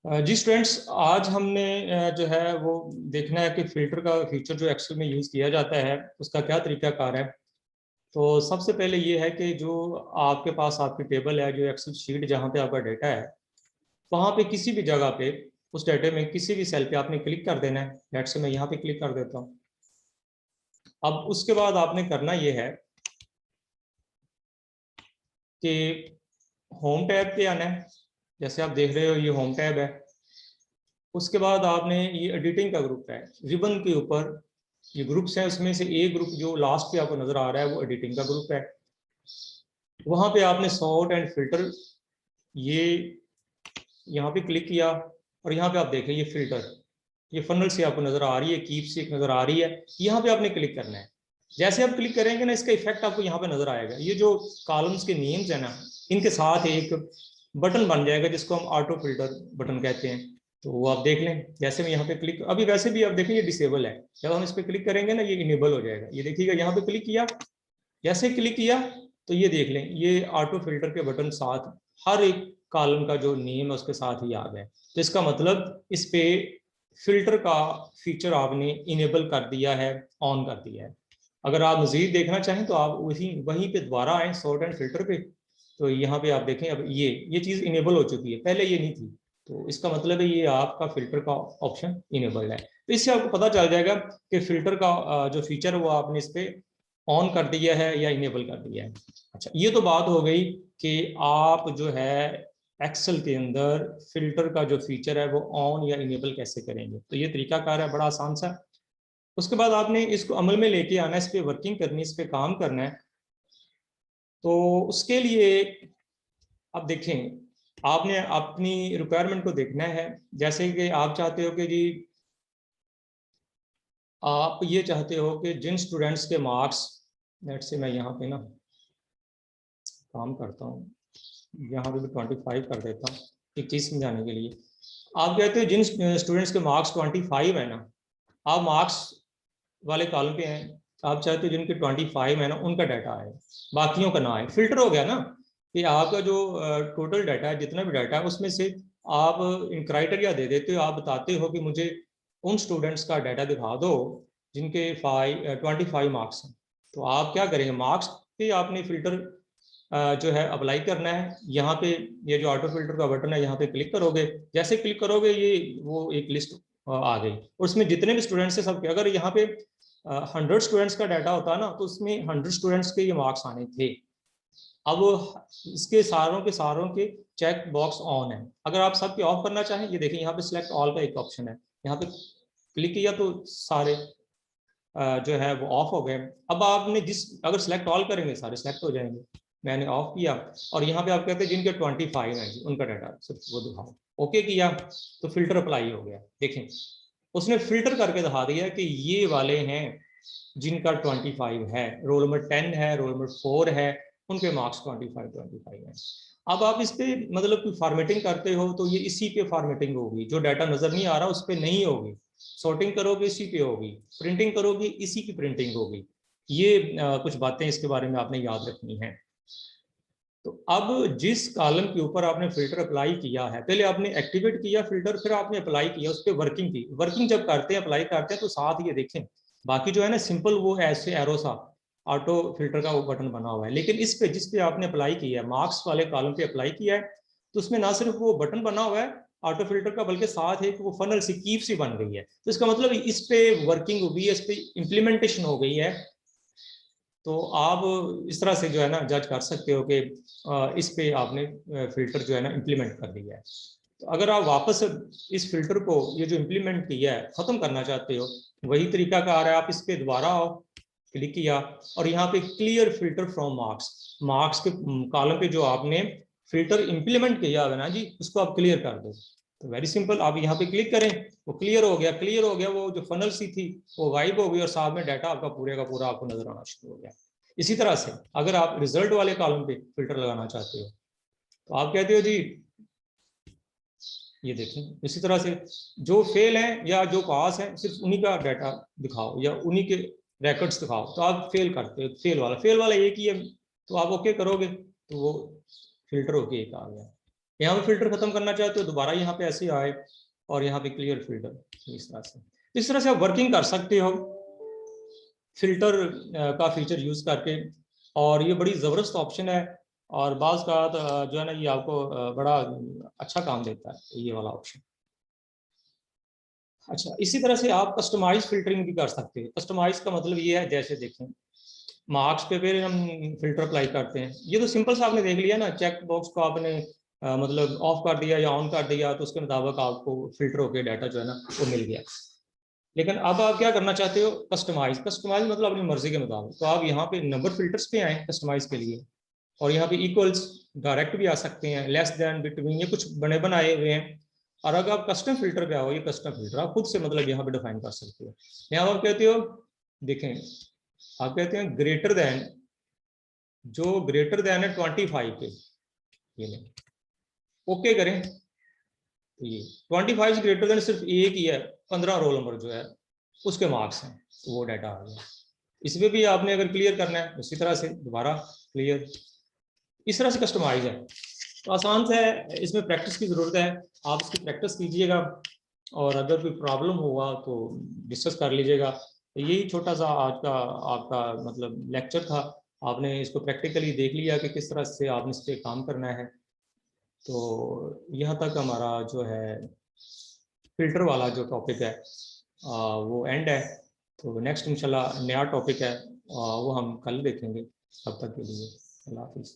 जी students, आज हमने जो है वो देखना है कि फिल्टर का फीचर जो एक्सेल में यूज़ किया जाता है उसका क्या तरीकाकार है। तो सबसे पहले ये है कि जो आपके पास आपकी टेबल है, जो एक्सेल शीट जहाँ पे आपका डाटा है, वहाँ पे किसी भी जगह पे उस डाटे में किसी भी सेल पे आपने क्लिक कर देना है। लेट्स से मैं यहाँ पे क्लिक कर देता हूँ। अब उसके बाद आपने करना ये है कि होम टैब पे आना है। जैसे आप देख रहे हो, ये होम टैब है। उसके बाद आपने ये एडिटिंग का ग्रुप है, रिबन के ऊपर ये ग्रुप्स हैं, उसमें से एक ग्रुप जो लास्ट पे आपको नजर आ रहा है वो एडिटिंग का ग्रुप है। वहां पे आपने सॉर्ट एंड फिल्टर ये यहाँ पे क्लिक किया और यहाँ पे आप देखें ये फिल्टर, ये फनल से आपको नजर आ रही है, कीप से एक नजर आ रही है। यहाँ पे आपने क्लिक करना है। जैसे आप क्लिक करेंगे ना, इसका इफेक्ट आपको यहाँ पे नजर आएगा। ये जो कॉलम्स के नेम्स है ना, इनके साथ एक बटन बन जाएगा जिसको हम ऑटो फिल्टर बटन कहते हैं। तो वो आप देख लें। जैसे मैं यहाँ पे क्लिक, अभी वैसे भी आप देखें ये डिसेबल है, जब हम इस पर क्लिक करेंगे ना ये इनेबल हो जाएगा। ये देखिएगा, यहाँ पे क्लिक किया, जैसे क्लिक किया तो ये देख लें, ये ऑटो फिल्टर के बटन साथ हर एक कॉलम का जो नेम है उसके साथ ही आ गया। तो इसका मतलब इस पे फिल्टर का फीचर आपने इनेबल कर दिया है, ऑन कर दिया है। अगर आप मजीद देखना चाहें तो आप वहीं पे दोबारा आए सॉर्ट एंड फिल्टर पे। तो यहाँ पे आप देखें, अब ये चीज़ इनेबल हो चुकी है, पहले ये नहीं थी। तो इसका मतलब है ये आपका फिल्टर का ऑप्शन इनेबल्ड है। तो इससे आपको पता चल जाएगा कि फिल्टर का जो फीचर है वो आपने इस पे ऑन कर दिया है या इनेबल कर दिया है। अच्छा, ये तो बात हो गई कि आप जो है एक्सेल के अंदर फिल्टर का जो फीचर है वो ऑन या इनेबल कैसे करेंगे। तो ये तरीकाकार है, बड़ा आसान सा। उसके बाद आपने इसको अमल में लेके आना है, इस पर वर्किंग करनी है, इस पर काम करना है। तो उसके लिए अब देखें, आपने अपनी रिक्वायरमेंट को देखना है। जैसे कि आप चाहते हो कि जी, आप ये चाहते हो कि जिन स्टूडेंट्स के मार्क्स, लेट से मैं यहाँ पे ना काम करता हूँ, यहाँ पे भी 25 कर देता हूँ एक चीज़ समझाने के लिए। आप कहते हो जिन स्टूडेंट्स के मार्क्स 25 है ना, आप मार्क्स वाले कॉलम पे हैं, आप चाहते हो जिनके 25 है ना उनका डाटा आए, बाकियों का ना आए। फिल्टर हो गया ना कि आपका जो टोटल डाटा है, जितना भी डाटा है उसमें से आप इन क्राइटेरिया दे देते हो। आप बताते हो कि मुझे उन स्टूडेंट्स का डाटा दिखा दो जिनके 25 मार्क्स हैं। तो आप क्या करेंगे, मार्क्स पे आपने फिल्टर जो है अप्लाई करना है। यहाँ पे ये जो ऑटो फिल्टर का बटन है, यहाँ पे क्लिक करोगे। जैसे क्लिक करोगे ये वो एक लिस्ट आ गई, और उसमें जितने भी स्टूडेंट्स हैं सबके, अगर यहाँ पे 100 स्टूडेंट्स का डाटा होता है ना तो उसमें 100 स्टूडेंट्स के ये मार्क्स आने थे। अब इसके सारों के चेक बॉक्स ऑन है। अगर आप सबके ऑफ करना चाहें, ये देखिए यहाँ पे सिलेक्ट ऑल का एक ऑप्शन है, यहाँ पे क्लिक किया तो सारे जो है वो ऑफ हो गए। अब आपने अगर सिलेक्ट ऑल करेंगे सारे सिलेक्ट हो जाएंगे। मैंने ऑफ किया और यहाँ पे आप कहते हैं जिनके 25 है जी उनका डाटा सिर्फ वो दिखाओ। ओके किया तो फिल्टर अप्लाई हो गया। देखें, उसने फिल्टर करके दिखा दिया कि ये वाले हैं जिनका 25 है, रोल नंबर 10 है, रोल नंबर 4 है, उनके मार्क्स 25 है। अब आप इस पे मतलब कोई फॉर्मेटिंग करते हो तो ये इसी पे फॉर्मेटिंग होगी, जो डाटा नजर नहीं आ रहा उस पर नहीं होगी। सॉर्टिंग करोगे इसी पे होगी, प्रिंटिंग करोगे इसी की प्रिंटिंग होगी। ये कुछ बातें इसके बारे में आपने याद रखनी है। तो अब जिस कॉलम के ऊपर आपने फिल्टर अप्लाई किया है, पहले आपने एक्टिवेट किया फिल्टर, फिर आपने अप्लाई किया, उस पर वर्किंग की। वर्किंग जब करते हैं, अप्लाई करते हैं, तो साथ ये देखें बाकी जो है ना सिंपल वो ऐसे एरो सा ऑटो फिल्टर का वो बटन बना हुआ है। लेकिन इस पे जिस पे आपने अप्लाई किया है, मार्क्स वाले कॉलम पे अप्लाई किया है, तो उसमें ना सिर्फ वो बटन बना हुआ है ऑटो फिल्टर का, बल्कि साथ एक वो फनल सी कीप सी बन गई है। तो इसका मतलब इस पे वर्किंग हुई है, इस पे इम्प्लीमेंटेशन हो गई है। तो आप इस तरह से जो है ना जज कर सकते हो कि इस पे आपने फिल्टर जो है ना इम्प्लीमेंट कर दिया है। तो अगर आप वापस इस फिल्टर को ये जो इम्प्लीमेंट किया है ख़त्म करना चाहते हो, वही तरीका कार है। आप इस पे दोबारा आओ, क्लिक किया और यहाँ पे clear filter from marks, marks के कॉलम पे जो आपने फिल्टर इम्प्लीमेंट किया है ना जी, उसको आप क्लियर कर दो। तो वेरी सिंपल, आप यहाँ पे क्लिक करें, वो क्लियर हो गया। क्लियर हो गया, वो जो फनल सी थी वो गायब हो गई और साथ में डाटा आपका पूरे का पूरा आपको नजर आना शुरू हो गया। इसी तरह से अगर आप रिजल्ट वाले कॉलम पे फिल्टर लगाना चाहते हो तो आप कहते हो जी, ये देखें इसी तरह से जो फेल है या जो पास है सिर्फ उन्हीं का डाटा दिखाओ या उन्हीं के रिकॉर्ड्स दिखाओ। तो आप फेल करते हो, फेल वाला एक ही है, तो आप ओके करोगे तो वो फिल्टर होके एक आ गया। यहाँ पे फिल्टर खत्म करना चाहते हो दोबारा यहाँ पे ऐसे आए और यहाँ पे क्लियर फिल्टर इस तरह से आप वर्किंग कर सकते हो फिल्टर का फीचर यूज करके। और ये बड़ी ज़बरदस्त ऑप्शन है और बाज़ का जो है ना ये आपको बड़ा अच्छा काम देता है ये वाला ऑप्शन। अच्छा, इसी तरह से आप कस्टमाइज फिल्टरिंग भी कर सकते हो। कस्टमाइज का मतलब ये है, जैसे देखें मार्क्स पे फिर हम फिल्टर अप्लाई करते हैं, ये तो सिंपल सा आपने देख लिया ना, चेक बॉक्स को आपने मतलब ऑफ कर दिया या ऑन कर दिया तो उसके मुताबिक आपको फिल्टर होकर डाटा जो है ना वो मिल गया। लेकिन अब आप क्या करना चाहते हो, कस्टमाइज। कस्टमाइज मतलब अपनी मर्जी के मुताबिक। तो आप यहाँ पे नंबर फिल्टर्स पे आए कस्टमाइज के लिए, और यहाँ पे इक्वल्स डायरेक्ट भी आ सकते हैं, लेस देन, बिटवीन, ये कुछ बने बनाए हुए हैं। और अगर आप कस्टम फिल्टर पे आओ, ये कस्टम फिल्टर आप खुद से मतलब यहाँ पे डिफाइन कर सकते हो। यहाँ आप कहते हो, देखें आप कहते हैं ग्रेटर देन, जो ग्रेटर देन है 25 पे, ये नहीं, ओके करें तो ये 25 से ग्रेटर देन सिर्फ एक ही है, 15 रोल नंबर जो है उसके मार्क्स हैं, तो वो डाटा आ गया। इसमें भी आपने अगर क्लियर करना है उसी तरह से दोबारा क्लियर, इस तरह से कस्टमाइज है। तो आसान से है, इसमें प्रैक्टिस की ज़रूरत है, आप इसकी प्रैक्टिस कीजिएगा और अगर कोई प्रॉब्लम होगा तो डिस्कस कर लीजिएगा। तो यही छोटा सा आज का आपका मतलब लेक्चर था, आपने इसको प्रैक्टिकली देख लिया कि किस तरह से आपने इस पर काम करना है। तो यहाँ तक हमारा जो है फिल्टर वाला जो टॉपिक है वो एंड है। तो नेक्स्ट इंशाल्लाह नया टॉपिक है वो हम कल देखेंगे। तब तक के लिए अल्लाह हाफिज़।